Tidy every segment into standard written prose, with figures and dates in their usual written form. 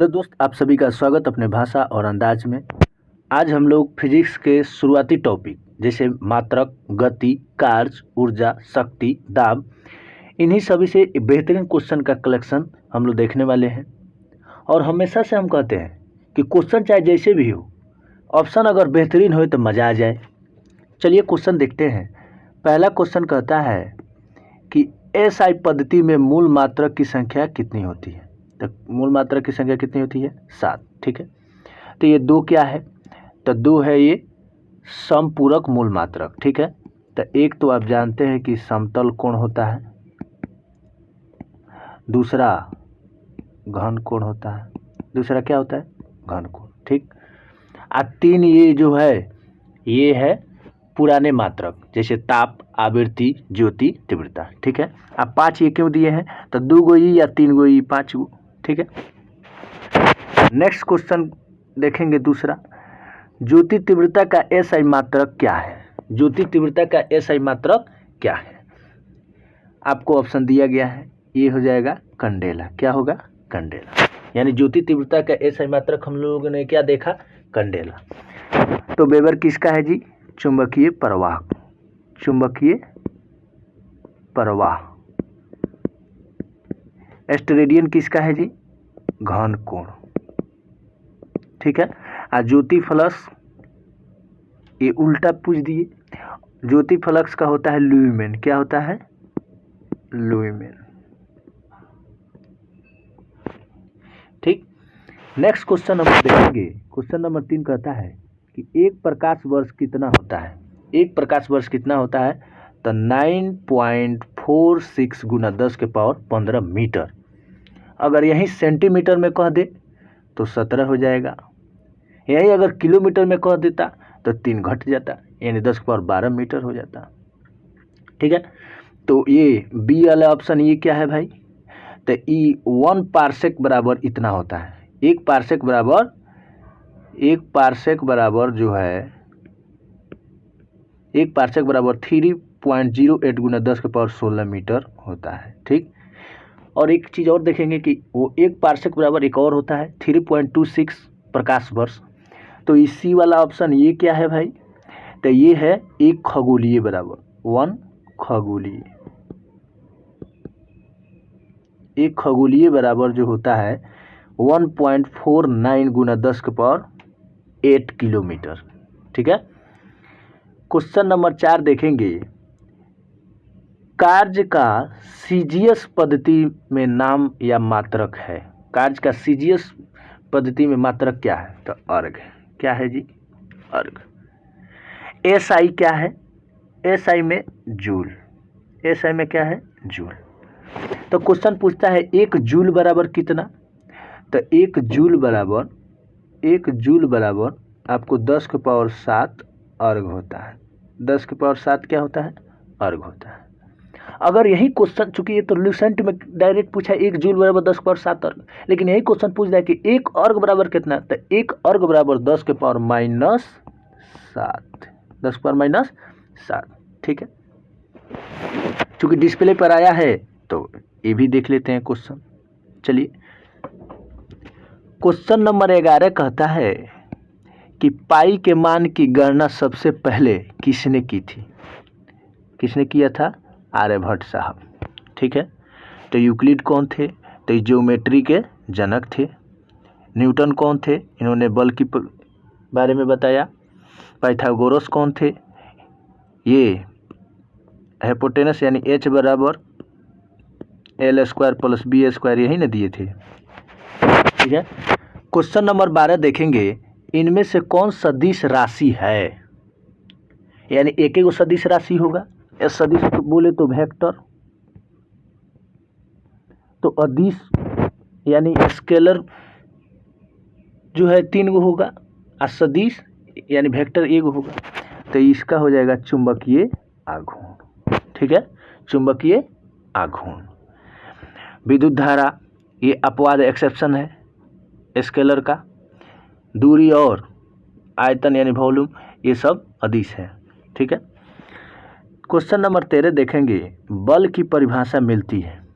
Hello दोस्त, आप सभी का स्वागत अपने भाषा और अंदाज में। आज हम लोग फिजिक्स के शुरुआती टॉपिक जैसे मात्रक, गति, कार्य, ऊर्जा, शक्ति, दाब, इन्हीं सभी से बेहतरीन क्वेश्चन का कलेक्शन हम लोग देखने वाले हैं। और हमेशा से हम कहते हैं कि क्वेश्चन चाहे जैसे भी हो, ऑप्शन अगर बेहतरीन हो तो मज़ा आ जाए। चलिए क्वेश्चन देखते हैं। पहला क्वेश्चन कहता है कि एसआई पद्धति में मूल मात्रक की संख्या कितनी होती है। तो मूल मात्रक की संख्या कितनी होती है? 7। ठीक है, तो ये 2 क्या है? तो 2 है ये समपूरक मूल मात्रक। ठीक है, तो एक तो आप जानते हैं कि समतल कोण होता है, दूसरा घन कोण होता है, दूसरा क्या होता है? घन कोण। ठीक, 3 ये जो है ये है पुराने मात्रक जैसे ताप, आवृत्ति, ज्योति, तीव्रता। ठीक है, अब 5 ये क्यों दिए हैं? तो 2 गो ई या 3 गो ई, 5 गो। ठीक है, नेक्स्ट क्वेश्चन देखेंगे दूसरा। ज्योति तीव्रता का एसआई मात्रक क्या है? ज्योति तीव्रता का एसआई मात्रक क्या है? आपको ऑप्शन दिया गया है, ये हो जाएगा कंडेला। क्या होगा? कंडेला। यानी ज्योति तीव्रता का एसआई मात्रक हम लोगों ने क्या देखा? कंडेला। तो वेबर किसका है जी? चुंबकीय प्रवाह। चुंबकीय प्रवाह। एस्टेरेडियन किसका है जी? घन कोण। ठीक है, ज्योति फ्लक्स ये उल्टा पूछ दिए। ज्योति फ्लक्स का होता है लुमेन। क्या होता है? लुमेन। ठीक, नेक्स्ट क्वेश्चन हम देखेंगे। क्वेश्चन नंबर 3 कहता है कि एक प्रकाश वर्ष कितना होता है? एक प्रकाश वर्ष कितना होता है? तो 9.46 गुना 10 के पावर 15 मीटर। अगर यही सेंटीमीटर में कह दे तो 17 हो जाएगा। यही अगर किलोमीटर में कह देता तो 3 घट जाता, यानी 10 के पावर 12 मीटर हो जाता। ठीक है, तो ये बी वाला ऑप्शन ये क्या है भाई? तो ई 1 पारसेक बराबर इतना होता है। एक पारसेक बराबर जो है 3.08 गुना 10 के पावर 16 मीटर होता है। ठीक, और एक चीज़ और देखेंगे कि वो एक पारसेक बराबर एक और होता है 3.26 प्रकाश वर्ष। तो इसी वाला ऑप्शन ये क्या है भाई? तो ये है एक खगोलीय बराबर 1 खगोलीय। एक खगोलीय बराबर जो होता है 1.49 गुना 10 के पावर 8 किलोमीटर। ठीक है, क्वेश्चन नंबर 4 देखेंगे। कार्य का सीजीएस पद्धति में नाम या मात्रक है। कार्य का सीजीएस पद्धति में मात्रक क्या है? तो अर्घ। क्या है जी? अर्घ। एसआई क्या है? एसआई में जूल। एसआई में क्या है? जूल। तो क्वेश्चन पूछता है एक जूल बराबर कितना? तो एक जूल बराबर आपको 10 के पावर 7 अर्घ होता है। 10 के पावर 7 क्या होता है? अर्घ होता है। अगर यही क्वेश्चन, चूंकि ये तो लूसेंट में डायरेक्ट पूछा एक जूल बराबर 10 के पावर 7 अर्घ, लेकिन यही क्वेश्चन पूछ रहा है कि एक अर्घ बराबर कितना? तो एक अर्घ बराबर 10 के पावर -7। 10 के पावर -7। ठीक है, चूंकि डिस्प्ले पर आया है तो ये भी देख लेते हैं क्वेश्चन। चलिए, क्वेश्चन नंबर 11 कहता है कि पाई के मान की गणना सबसे पहले किसने की थी? किसने किया था? आर्यभट्ट साहब। ठीक है, तो यूक्लिड कौन थे? तो ज्योमेट्री के जनक थे। न्यूटन कौन थे? इन्होंने बल की बारे में बताया। पाइथागोरस कौन थे? ये हाइपोटेनस यानी h बराबर l square plus b square यही ना दिए थे। ठीक है, क्वेश्चन नंबर 12 देखेंगे। इनमें से कौन सदिश राशि है? यानी एक एक सदिश राशि होगा। सदिश तो बोले तो वेक्टर, तो अदिश यानी स्केलर जो है 3 गो होगा, और सदिश यानी वेक्टर 1 होगा। तो इसका हो जाएगा चुंबकीय आघूर्ण। ठीक है, चुंबकीय आघूर्ण। विद्युत धारा ये अपवाद एक्सेप्शन है स्केलर का। दूरी और आयतन यानी वॉल्यूम ये सब अदिश है। ठीक है, क्वेश्चन नंबर 13 देखेंगे। बल की परिभाषा मिलती है।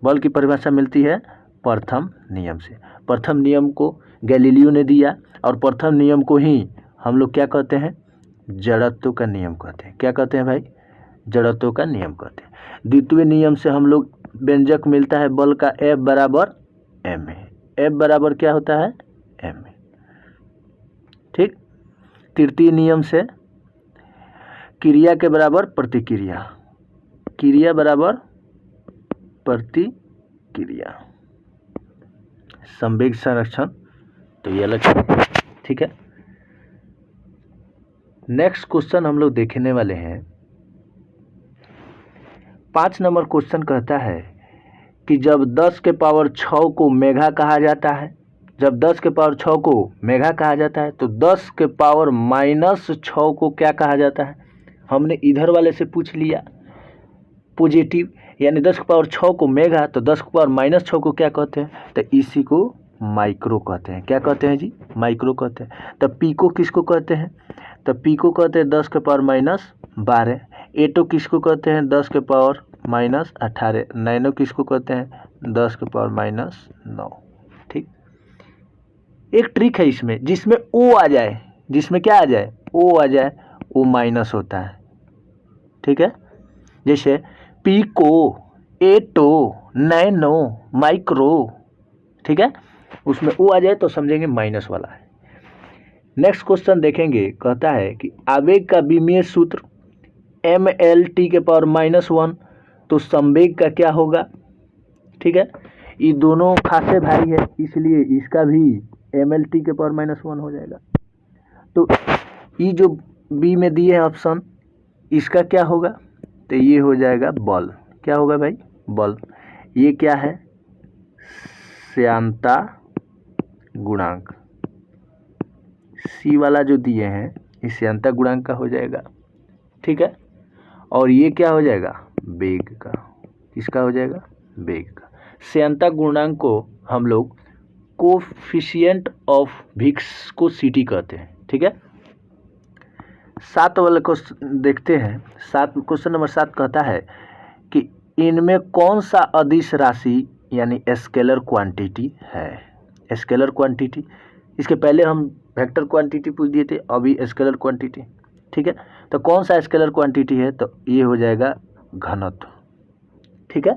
बल की परिभाषा मिलती है प्रथम नियम से। प्रथम नियम को गैलीलियो ने दिया, और प्रथम नियम को ही हम लोग क्या कहते हैं, जड़त्व का नियम कहते हैं। क्या कहते हैं भाई, जड़त्व का नियम कहते हैं। द्वितीय नियम से हम लोग व्यंजक मिलता है बल का, F बराबर ma। F बराबर क्या होता है, ma। ठीक। तृतीय नियम से क्रिया के बराबर प्रतिक्रिया, क्रिया बराबर प्रतिक्रिया, संवेग संरक्षण, तो ये अलग है। ठीक है। नेक्स्ट क्वेश्चन हम लोग देखने वाले हैं 5 नंबर क्वेश्चन कहता है कि जब 10 के पावर 6 को मेगा कहा जाता है, जब 10 के पावर 6 को मेगा कहा जाता है तो 10 के पावर -6 को क्या कहा जाता है। हमने इधर वाले से पूछ लिया पॉजिटिव, यानी 10 के पावर 6 को मेगा, तो 10 के पावर -6 को क्या कहते हैं, तो इसी को माइक्रो कहते हैं। क्या कहते हैं जी, माइक्रो कहते हैं। तो पीको किसको कहते हैं, तो पीको कहते हैं 10 के पावर -12। एटो किसको कहते हैं, 10 के पावर -18। नैनो किसको कहते हैं, 10 के पावर -9। ठीक। एक ट्रिक है इसमें, जिसमें ओ आ जाए, जिसमें क्या आ जाए, ओ आ जाए, वो माइनस होता है। ठीक है। जैसे पीको, एटो, नैनो, माइक्रो, ठीक है, उसमें ओ आ जाए तो समझेंगे माइनस वाला है। नेक्स्ट क्वेश्चन देखेंगे, कहता है कि आवेग का विमीय सूत्र mLt के पावर -1, तो संवेग का क्या होगा। ठीक है। ये दोनों खासे भाई है, इसलिए इसका भी mLt के पावर -1 हो जाएगा। तो ये जो बी में दिए हैं ऑप्शन, इसका क्या होगा, तो ये हो जाएगा बल। क्या होगा भाई, बल। ये क्या है, श्यानता गुणांक। सी वाला जो दिए हैं ये श्यानता गुणांक का हो जाएगा। ठीक है। और ये क्या हो जाएगा, वेग का। किसका हो जाएगा, वेग का। श्यानता गुणांक को हम लोग कोफिशिएंट ऑफ विस्कोसिटी कहते हैं। ठीक है। 7 वाले को देखते हैं। क्वेश्चन नंबर 7 कहता है कि इनमें कौन सा अदिश राशि यानी स्केलर क्वांटिटी है। स्केलर क्वांटिटी, इसके पहले हम वेक्टर क्वांटिटी पूछ दिए थे, अभी स्केलर क्वांटिटी। ठीक है। तो कौन सा स्केलर क्वांटिटी है, तो ये हो जाएगा घनत्व। ठीक है।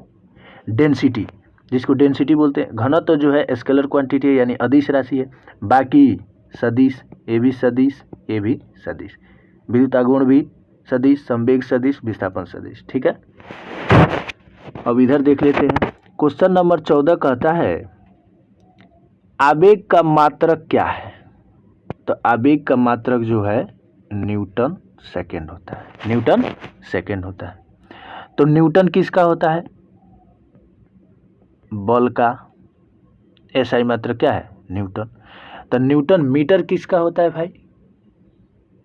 डेंसिटी, जिसको डेंसिटी बोलते हैं। घनत्व जो है स्केलर क्वांटिटी है, यानी अदिश राशि है। बाकी सदिश, ये भी सदिश, ये भी सदिश, विद्युतागुण भी सदिश, संवेग सदिश, विस्थापन सदिश। ठीक है। अब इधर देख लेते हैं। क्वेश्चन नंबर 14 कहता है आवेग का मात्रक क्या है, तो आवेग का मात्रक जो है न्यूटन सेकेंड होता है। न्यूटन सेकेंड होता है। तो न्यूटन किसका होता है, बल का। एसआई मात्रक क्या है, न्यूटन। तो न्यूटन मीटर किसका होता है भाई,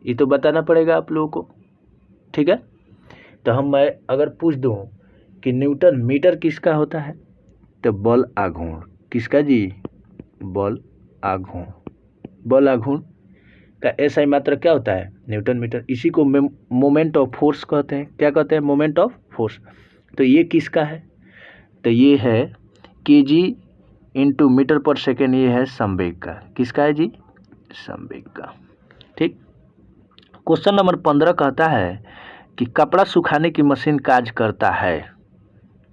ये तो बताना पड़ेगा आप लोगों को। ठीक है। तो मैं अगर पूछ दूं कि न्यूटन मीटर किसका होता है, तो बल आघूर्ण। किसका जी, बल आघूर्ण। बल आघूर्ण का एसआई मात्रक क्या होता है, न्यूटन मीटर। इसी को मोमेंट ऑफ फोर्स कहते हैं। क्या कहते हैं, मोमेंट ऑफ फोर्स। तो ये किसका है, तो ये है केजी इंटू मीटर पर सेकेंड, ये है संवेग का। किसका है जी, संवेग का। ठीक। क्वेश्चन नंबर 15 कहता है कि कपड़ा सुखाने की मशीन कार्य करता है,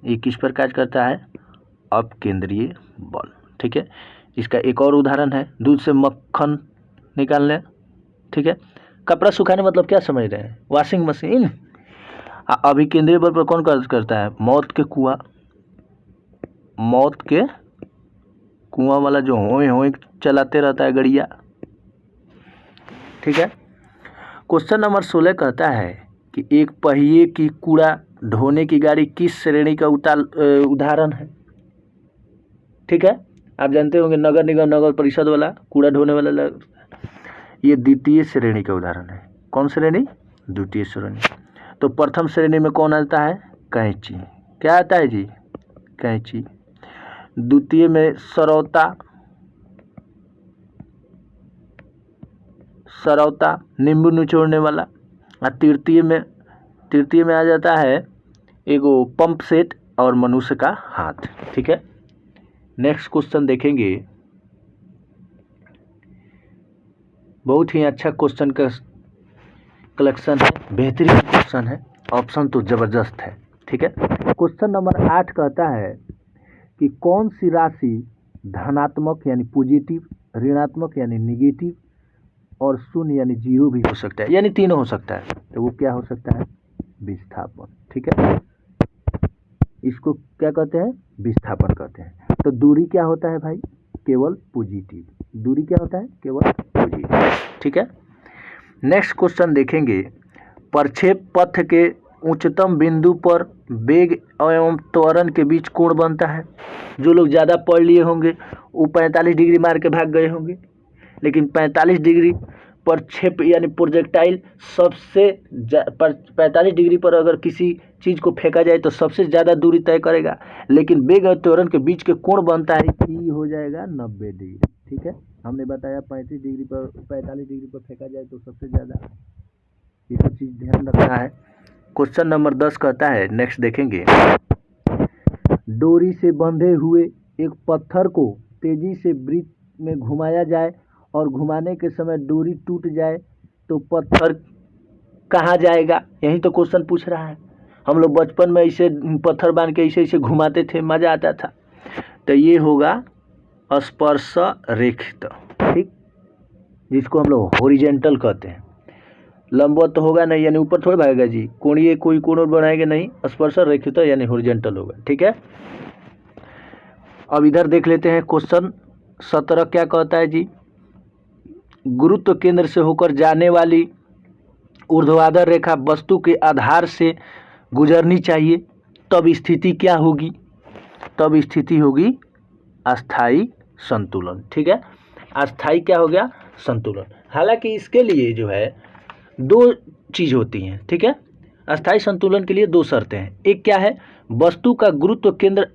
ये किस पर कार्य करता है, अपकेंद्रीय बल। ठीक है। इसका एक और उदाहरण है, दूध से मक्खन निकालने। ठीक है। कपड़ा सुखाने मतलब क्या समझ रहे हैं, वॉशिंग मशीन। अभिकेंद्रीय बल पर कौन कार्य करता है, मौत के कुआं। मौत के कुआं वाला जो होए होए चलाते रहता है गड़िया। ठीक है। क्वेश्चन नंबर 16 कहता है कि एक पहिए की कूड़ा ढोने की गाड़ी किस श्रेणी का उदाहरण है। ठीक है। आप जानते होंगे नगर निगम, नगर परिषद वाला कूड़ा ढोने वाला, ये द्वितीय श्रेणी का उदाहरण है। कौन श्रेणी, द्वितीय श्रेणी। तो प्रथम श्रेणी में कौन आता है, कैंची। क्या आता है जी, कैंची। द्वितीय में सरौता, सरौता नींबू निचोड़ने वाला। और तृतीय में आ जाता है एगो पंप सेट और मनुष्य का हाथ। ठीक है। नेक्स्ट क्वेश्चन देखेंगे, बहुत ही अच्छा क्वेश्चन का कलेक्शन है, बेहतरीन क्वेश्चन है, ऑप्शन तो ज़बरदस्त है। ठीक है, क्वेश्चन नंबर 8 कहता है कि कौन सी राशि धनात्मक यानी पॉजिटिव, ऋणात्मक यानी निगेटिव और शून्य यानी जीरो भी हो सकता है, यानी तीनों हो सकता है। तो वो क्या हो सकता है? विस्थापन। ठीक है, इसको क्या कहते हैं? विस्थापन कहते हैं। तो दूरी क्या होता है भाई? केवल पॉजिटिव। दूरी क्या होता है? केवल पॉजिटिव। ठीक है, नेक्स्ट क्वेश्चन देखेंगे। प्रक्षेप पथ के उच्चतम बिंदु पर वेग एवं त्वरण के बीच कोण बनता है। जो लोग ज़्यादा पढ़ लिए होंगे वो 45 डिग्री मार के भाग गए होंगे, लेकिन 45 डिग्री प्रक्षेप यानी प्रोजेक्टाइल सबसे 45 डिग्री पर अगर किसी चीज़ को फेंका जाए तो सबसे ज़्यादा दूरी तय करेगा, लेकिन वेग और त्वरण के बीच के कोण बनता है ई हो जाएगा 90 डिग्री। ठीक है, हमने बताया 35 डिग्री पर 45 डिग्री पर फेंका जाए तो सबसे ज़्यादा, ये सब चीज़ ध्यान रखना है। क्वेश्चन नंबर 10 कहता है, नेक्स्ट देखेंगे। डोरी से बंधे हुए एक पत्थर को तेजी से वृत्त में घुमाया जाए और घुमाने के समय डोरी टूट जाए तो पत्थर कहाँ जाएगा? यही तो क्वेश्चन पूछ रहा है। हम लोग बचपन में इसे पत्थर बांध के इसे घुमाते थे, मज़ा आता था। तो ये होगा स्पर्श रेखित। ठीक, जिसको हम लोग हॉरिजेंटल कहते हैं। लंबवत तो होगा नहीं, यानी ऊपर थोड़ा भागेगा जी, कोणीय कोई कोण बनाएंगे नहीं, स्पर्श रेखित यानी हॉरिजेंटल होगा। ठीक है, अब इधर देख लेते हैं क्वेश्चन 17 क्या कहता है जी। गुरुत्व केंद्र से होकर जाने वाली ऊर्ध्वाधर रेखा वस्तु के आधार से गुजरनी चाहिए, तब स्थिति क्या होगी? तब स्थिति होगी अस्थाई संतुलन। ठीक है, अस्थाई क्या हो गया? संतुलन। हालांकि इसके लिए जो है दो चीज़ होती हैं। ठीक है, अस्थाई संतुलन के लिए दो शर्तें हैं। एक क्या है? वस्तु का गुरुत्व केंद्र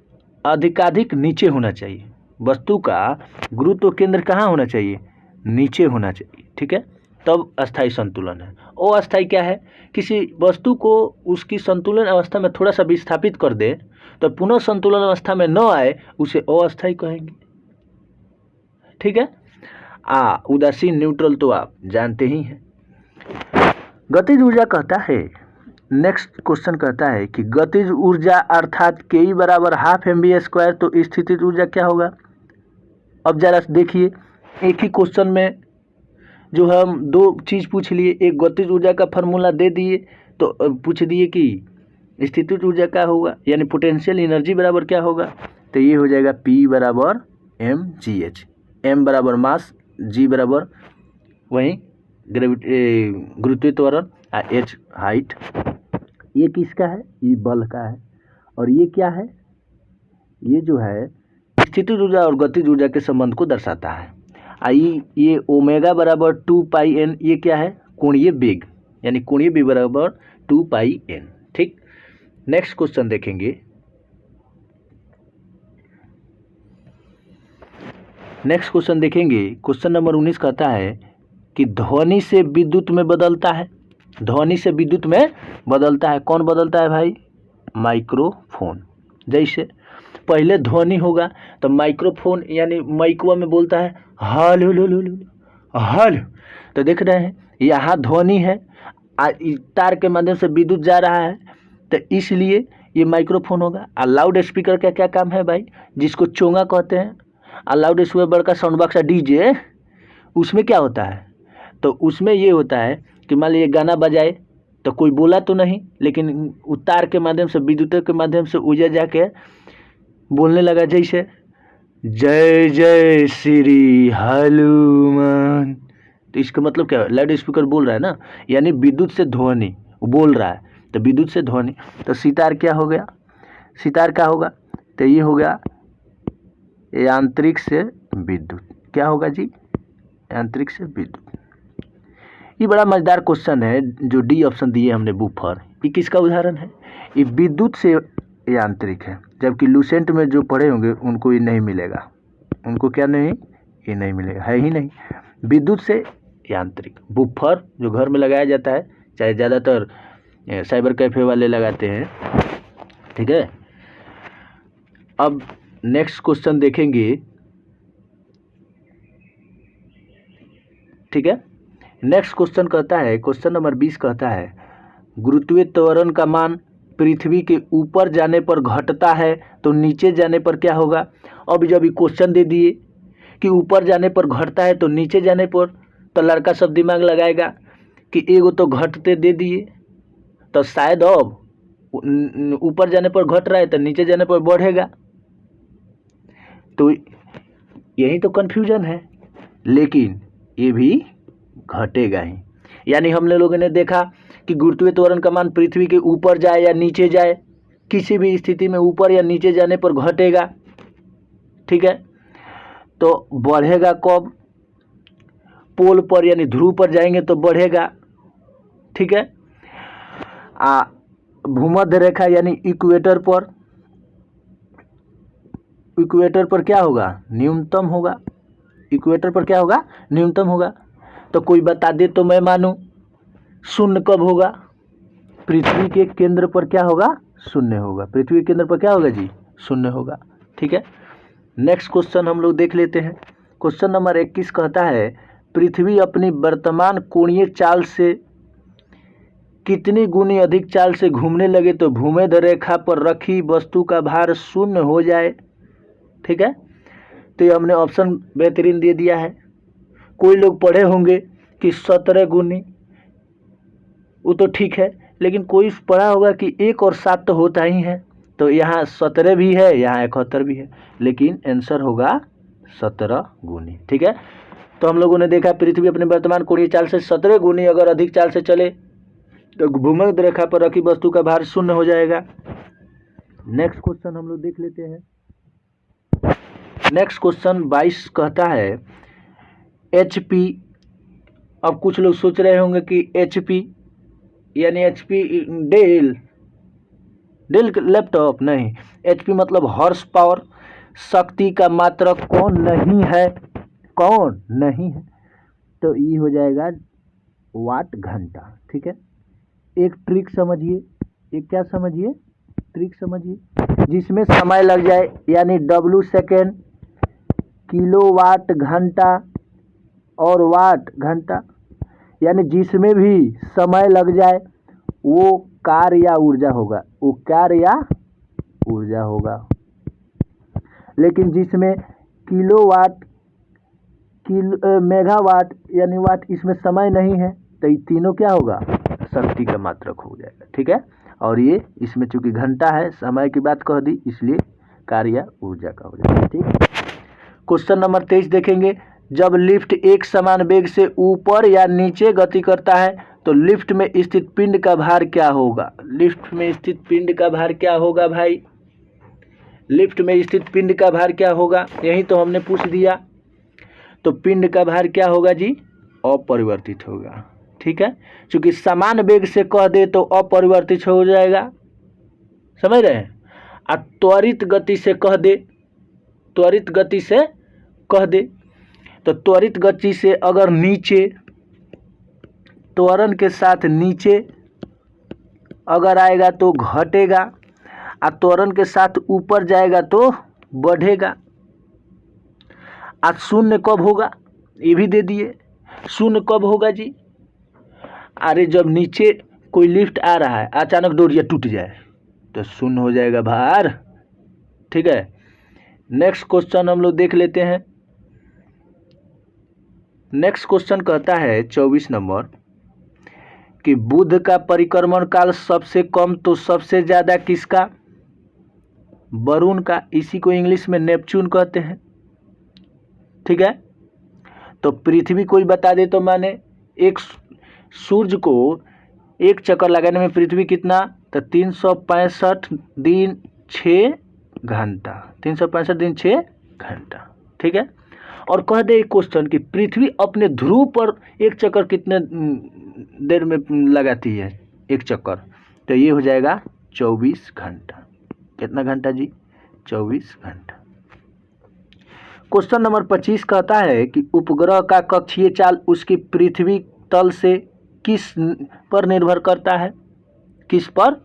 अधिकाधिक नीचे होना चाहिए। वस्तु का गुरुत्व केंद्र कहाँ होना चाहिए? नीचे होना चाहिए। ठीक है, तब अस्थाई संतुलन है। अस्थाई क्या है? किसी वस्तु को उसकी संतुलन अवस्था में थोड़ा सा विस्थापित कर दे तो पुनः संतुलन अवस्था में न आए, उसे अस्थाई कहेंगे। ठीक है, उदासीन न्यूट्रल तो आप जानते ही हैं। गतिज ऊर्जा कहता है, नेक्स्ट क्वेश्चन कहता है कि गतिज ऊर्जा अर्थात के बराबर हाफ mv², तो स्थितिज ऊर्जा क्या होगा? अब जरा देखिए, एक ही क्वेश्चन में जो हम दो चीज़ पूछ लिए, एक गतिज ऊर्जा का फार्मूला दे दिए तो पूछ दिए कि स्थितिज ऊर्जा क्या होगा, यानी पोटेंशियल एनर्जी बराबर क्या होगा? तो ये हो जाएगा P बराबर mgh। m बराबर मास, g बराबर वहीं गुरुत्वीय त्वरण, h हाइट। ये किसका है? ये बल का है। और ये क्या है? ये जो है स्थितिज ऊर्जा और गतिज ऊर्जा के संबंध को दर्शाता है। ये ओमेगा बराबर 2πn, ये क्या है? कोणीय वेग, यानी कोणीय वेग बराबर 2πn। ठीक, नेक्स्ट क्वेश्चन देखेंगे। क्वेश्चन नंबर 19 कहता है कि ध्वनि से विद्युत में बदलता है। ध्वनि से विद्युत में बदलता है, कौन बदलता है भाई? माइक्रोफोन। जैसे पहले ध्वनि होगा तो माइक्रोफोन यानी माइकवा में बोलता है हलो लो लो लो हलो, तो देख रहे हैं यहाँ ध्वनि है, तार के माध्यम से विद्युत जा रहा है, तो इसलिए ये माइक्रोफोन होगा। और लाउड स्पीकर का क्या काम है भाई? जिसको चोंगा कहते हैं। और लाउड स्पीकर बड़का साउंड बॉक्स डीजे, उसमें क्या होता है? तो उसमें ये होता है कि मान लीजिए गाना बजाए तो कोई बोला तो नहीं, लेकिन तार के माध्यम से, विद्युत के माध्यम से उजर जाके बोलने लगा, जैसे जय जय श्री हनुमान। तो इसका मतलब क्या है? लाउड स्पीकर बोल रहा है ना, यानी विद्युत से ध्वनि बोल रहा है, तो विद्युत से ध्वनि। तो सितार क्या हो गया? सितार क्या होगा? तो ये हो गया यांत्रिक से विद्युत। क्या होगा जी? यांत्रिक से विद्युत। ये बड़ा मजेदार क्वेश्चन है जो डी ऑप्शन दिए हमने, बूफर। ये किसका उदाहरण है? ये विद्युत से यांत्रिक है, जबकि लूसेंट में जो पढ़े होंगे उनको ये नहीं मिलेगा। उनको क्या नहीं? ये नहीं मिलेगा, है ही नहीं। विद्युत से यांत्रिक बूफर जो घर में लगाया जाता है, चाहे ज़्यादातर साइबर कैफे वाले लगाते हैं। ठीक है, अब नेक्स्ट क्वेश्चन देखेंगे। ठीक है, नेक्स्ट क्वेश्चन कहता है, क्वेश्चन नंबर 20 कहता है गुरुत्वीय त्वरण का मान पृथ्वी के ऊपर जाने पर घटता है तो नीचे जाने पर क्या होगा। अब जब ये क्वेश्चन दे दिए कि ऊपर जाने पर घटता है तो नीचे जाने पर, तो लड़का सब दिमाग लगाएगा कि एगो तो घटते दे दिए, तो शायद अब ऊपर जाने पर घट रहा है तो नीचे जाने पर बढ़ेगा, तो यही तो कन्फ्यूजन है। लेकिन ये भी घटेगा ही, यानी हम लोगों ने देखा कि गुरुत्वीय त्वरण का मान पृथ्वी के ऊपर जाए या नीचे जाए, किसी भी स्थिति में ऊपर या नीचे जाने पर घटेगा। ठीक है, तो बढ़ेगा कब, पोल पर यानी ध्रुव पर जाएंगे तो बढ़ेगा। ठीक है, भूमध्य रेखा यानी इक्वेटर पर क्या होगा, न्यूनतम होगा। इक्वेटर पर क्या होगा, न्यूनतम होगा। तो कोई बता दे तो मैं मानूं। शून्य कब होगा, पृथ्वी के केंद्र पर क्या होगा, शून्य होगा। पृथ्वी के केंद्र पर क्या होगा जी, शून्य होगा। ठीक है, नेक्स्ट क्वेश्चन हम लोग देख लेते हैं। क्वेश्चन नंबर 21 कहता है पृथ्वी अपनी वर्तमान कोणीय चाल से कितनी गुनी अधिक चाल से घूमने लगे तो भूमध्य रेखा पर रखी वस्तु का भार शून्य हो जाए। ठीक है, तो ये हमने ऑप्शन बेहतरीन दे दिया है। कोई लोग पढ़े होंगे कि 17 गुनी, वो तो ठीक है, लेकिन कोई पढ़ा होगा कि 1 और 7 तो होता ही है, तो यहाँ 17 भी है, यहाँ 71 भी है, लेकिन आंसर होगा 17 गुनी। ठीक है, तो हम लोगों ने देखा पृथ्वी अपने वर्तमान कोणीय चाल से 17 गुनी अगर अधिक चाल से चले तो भूमध्य रेखा पर रखी वस्तु का भार शून्य हो जाएगा। नेक्स्ट क्वेश्चन हम लोग देख लेते हैं। नेक्स्ट क्वेश्चन 22 कहता है HP। अब कुछ लोग सोच रहे होंगे कि HP यानी HP डेल लैपटॉप, नहीं, HP मतलब हॉर्स पावर, शक्ति का मात्रक कौन नहीं है, कौन नहीं है, तो ये हो जाएगा वाट घंटा। ठीक है, एक ट्रिक समझिए, एक क्या समझिए, ट्रिक समझिए, जिसमें समय लग जाए यानी W सेकेंड, किलोवाट घंटा और वाट घंटा, यानी जिसमें भी समय लग जाए वो कार्य या ऊर्जा होगा, वो कार्य या ऊर्जा होगा। लेकिन जिसमें किलोवाट, मेगावाट यानी वाट, इसमें समय नहीं है तो ये तीनों क्या होगा, शक्ति का मात्रक हो जाएगा। ठीक है, और ये इसमें चूंकि घंटा है, समय की बात कह दी, इसलिए कार्य या ऊर्जा का हो जाएगा। ठीक, क्वेश्चन नंबर 23 देखेंगे। जब लिफ्ट एक समान वेग से ऊपर या नीचे गति करता है तो लिफ्ट में स्थित पिंड का भार क्या होगा। लिफ्ट में स्थित पिंड का भार क्या होगा भाई, लिफ्ट में स्थित पिंड का भार क्या होगा, यही तो हमने पूछ दिया। तो पिंड का भार क्या होगा जी, अपरिवर्तित होगा। ठीक है, क्योंकि समान वेग से कह दे तो अपरिवर्तित हो जाएगा, समझ रहे हैं। और त्वरित गति से कह दे, त्वरित गति से कह दे तो त्वरित गति से अगर नीचे, त्वरण के साथ नीचे अगर आएगा तो घटेगा, और त्वरण के साथ ऊपर जाएगा तो बढ़ेगा। आज शून्य कब होगा, ये भी दे दिए, शून्य कब होगा जी, अरे जब नीचे कोई लिफ्ट आ रहा है अचानक डोरिया टूट जाए तो शून्य हो जाएगा भार। ठीक है, नेक्स्ट क्वेश्चन हम लोग देख लेते हैं। नेक्स्ट क्वेश्चन कहता है 24 नंबर कि बुध का परिक्रमण काल सबसे कम तो सबसे ज़्यादा किसका, वरुण का, इसी को इंग्लिश में नेपच्यून कहते हैं। ठीक है, तो पृथ्वी कोई बता दे तो माने, एक सूर्य को एक चक्कर लगाने में पृथ्वी कितना, तो 365 दिन 6 घंटा, 365 दिन 6 घंटा। ठीक है, और कह दे एक क्वेश्चन कि पृथ्वी अपने ध्रुव पर एक चक्कर कितने देर में लगाती है एक चक्कर, तो ये हो जाएगा 24 घंटा। कितना घंटा जी, 24 घंटा। क्वेश्चन नंबर 25 कहता है कि उपग्रह का कक्षीय चाल उसकी पृथ्वी तल से किस पर निर्भर करता है, किस पर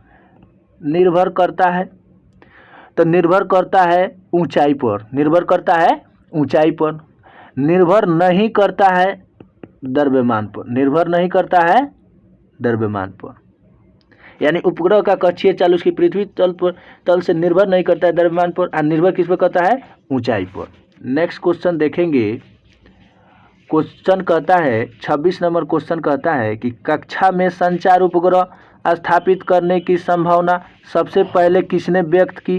निर्भर करता है, तो निर्भर करता है ऊंचाई पर, निर्भर करता है ऊंचाई पर, निर्भर नहीं करता है द्रव्यमान पर, निर्भर नहीं करता है द्रव्यमान पर। यानी उपग्रह का कक्षीय चाल उसकी पृथ्वी तल से निर्भर नहीं करता है द्रव्यमान पर, और निर्भर किस पर करता है? ऊंचाई पर। नेक्स्ट क्वेश्चन देखेंगे। क्वेश्चन कहता है 26 नंबर क्वेश्चन कहता है कि कक्षा में संचार उपग्रह स्थापित करने की संभावना सबसे पहले किसने व्यक्त की?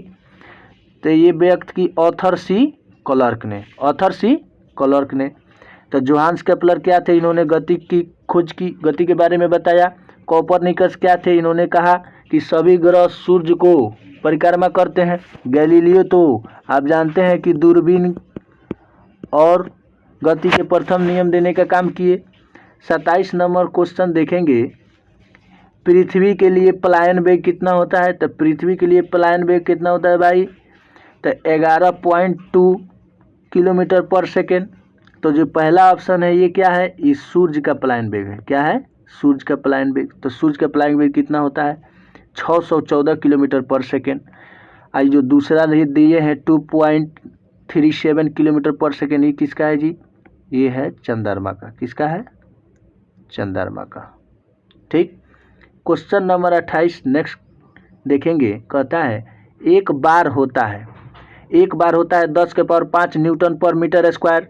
तो ये व्यक्त की ऑथर सी क्लार्क ने, ऑथर सी क्लार्क ने। तो जोहान्स केपलर क्या थे? इन्होंने गति की खोज की, गति के बारे में बताया। कोपरनिकस क्या थे? इन्होंने कहा कि सभी ग्रह सूर्य को परिक्रमा करते हैं। गैलीलियो तो आप जानते हैं कि दूरबीन और गति के प्रथम नियम देने का काम किए। 27 नंबर क्वेश्चन देखेंगे। पृथ्वी के लिए पलायन वेग कितना होता है? तो पृथ्वी के लिए पलायन वेग कितना होता है भाई? तो 11.2 किलोमीटर पर सेकेंड। तो जो पहला ऑप्शन है ये क्या है? ये सूर्य का पलायन वेग है। क्या है? सूर्य का पलायन वेग। तो सूर्य का पलायन वेग कितना होता है? 614 किलोमीटर पर सेकेंड। आज जो दूसरा दिए हैं 2.37 किलोमीटर पर सेकेंड, ये किसका है जी? ये है चंद्रमा का। किसका है? चंद्रमा का। ठीक। क्वेश्चन नंबर 28 नेक्स्ट देखेंगे। कहता है एक बार होता है 10 के पावर 5 न्यूटन पर मीटर स्क्वायर।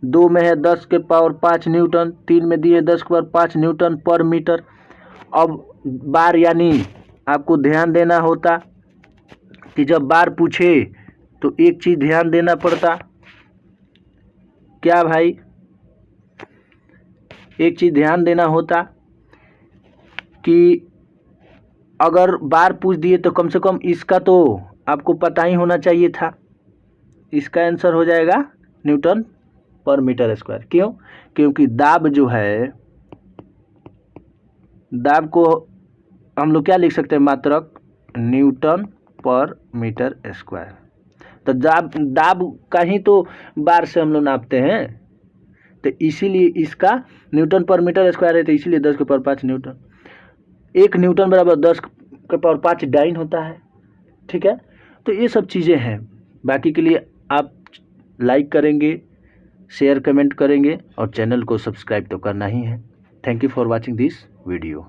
2 में है 10 के पावर 5 न्यूटन, 3 में दिए 10 के पावर 5 न्यूटन पर मीटर। अब बार यानी आपको ध्यान देना होता कि जब बार पूछे तो एक चीज़ ध्यान देना पड़ता। क्या भाई? एक चीज़ ध्यान देना होता कि अगर बार पूछ दिए तो कम से कम इसका तो आपको पता ही होना चाहिए था। इसका आंसर हो जाएगा न्यूटन पर मीटर स्क्वायर। क्यों? क्योंकि दाब जो है, दाब को हम लोग क्या लिख सकते हैं? मात्रक न्यूटन पर मीटर स्क्वायर। तो दाब का ही तो बार से हम लोग नापते हैं, तो इसीलिए इसका न्यूटन पर मीटर स्क्वायर है, तो इसीलिए 10 के पावर 5 न्यूटन। 1 न्यूटन बराबर 10 के पावर 5 डाइन होता है। ठीक है। तो ये सब चीज़ें हैं। बाकी के लिए आप लाइक करेंगे, शेयर कमेंट करेंगे और चैनल को सब्सक्राइब तो करना ही है। Thank you for watching this video.